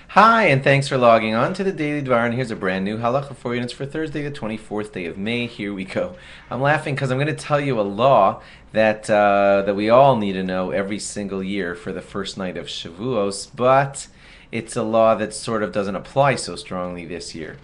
Hi, and thanks for logging on to the Daily Dvar. And here's a brand new halacha for you. And it's for Thursday, the 24th day of May. Here we go. I'm laughing because I'm going to tell you a law that we all need to know every single year for the first night of Shavuos, but it's a law that sort of doesn't apply so strongly this year.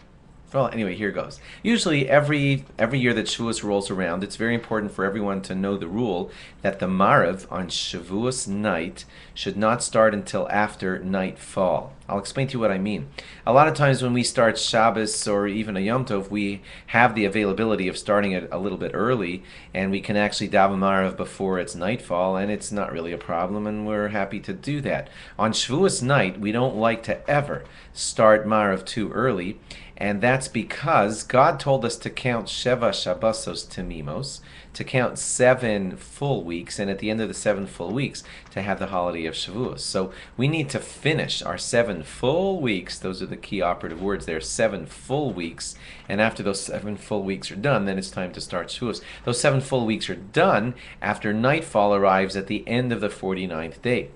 Well, anyway, here goes. Usually, every year that Shavuos rolls around, it's very important for everyone to know the rule that the Marav on Shavuos night should not start until after nightfall. I'll explain to you what I mean. A lot of times when we start Shabbos or even a Yom Tov, we have the availability of starting it a little bit early, and we can actually daven Marav before it's nightfall, and it's not really a problem, and we're happy to do that. On Shavuos night, we don't like to ever start Marav too early, and that's because God told us to count Sheva Shabbosos Temimos, to count 7 full weeks, and at the end of the 7 full weeks, to have the holiday of Shavuos. So we need to finish our 7 full weeks. Those are the key operative words there, 7 full weeks. And after those 7 full weeks are done, then it's time to start Shavuos. Those 7 full weeks are done after nightfall arrives at the end of the 49th day.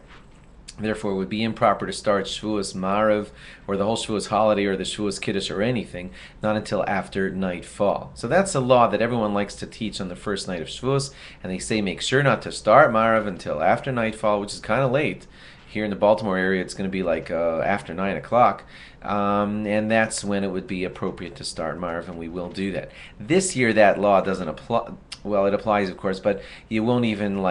Therefore, it would be improper to start Shavuos Marav or the whole Shavuos holiday or the Shavuos Kiddush or anything, not until after nightfall. So that's a law that everyone likes to teach on the first night of Shavuos, and they say make sure not to start Marav until after nightfall, which is kind of late. Here in the Baltimore area, it's going to be like after 9 o'clock, and that's when it would be appropriate to start Marav, and we will do that. This year, that law doesn't apply. Well, it applies, of course, but it won't even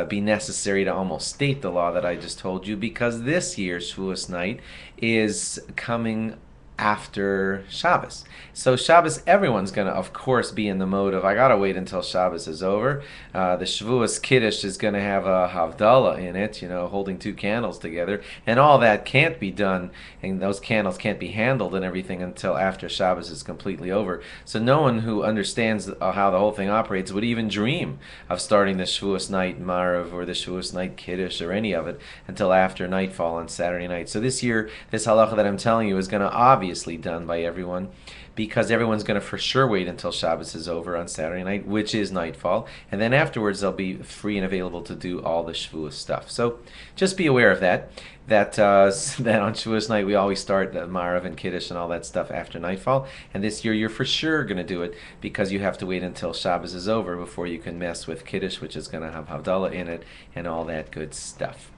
be necessary to almost state the law that I just told you, because this year's Shavuos night is coming after Shabbos. So Shabbos, everyone's going to, of course, be in the mode of, I got to wait until Shabbos is over. The Shavuos Kiddush is going to have a Havdalah in it, holding 2 candles together. And all that can't be done, and those candles can't be handled and everything until after Shabbos is completely over. So no one who understands how the whole thing operates would even dream of starting the Shavuos night Marav or the Shavuos night Kiddush or any of it until after nightfall on Saturday night. So this year, this halacha that I'm telling you is going to obviously done by everyone, because everyone's going to for sure wait until Shabbos is over on Saturday night, which is nightfall, and then afterwards they'll be free and available to do all the Shavuos stuff. So just be aware of that that on Shavuos night we always start the Marav and Kiddush and all that stuff after nightfall, and this year you're for sure going to do it because you have to wait until Shabbos is over before you can mess with Kiddush, which is going to have Havdalah in it and all that good stuff.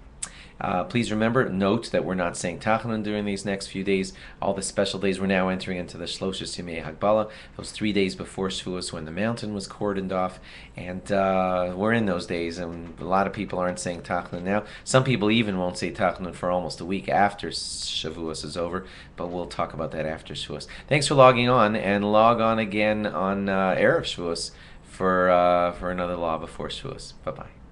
Please remember, note that we're not saying Tachanun during these next few days. All the special days, we're now entering into the Shloshes Yemei Hagbala, those 3 days before Shavuos when the mountain was cordoned off, and we're in those days, and a lot of people aren't saying Tachanun now. Some people even won't say Tachanun for almost a week after Shavuos is over, but we'll talk about that after Shavuos. Thanks for logging on, and log on again on Erev Shavuos for another law before Shavuos. Bye-bye.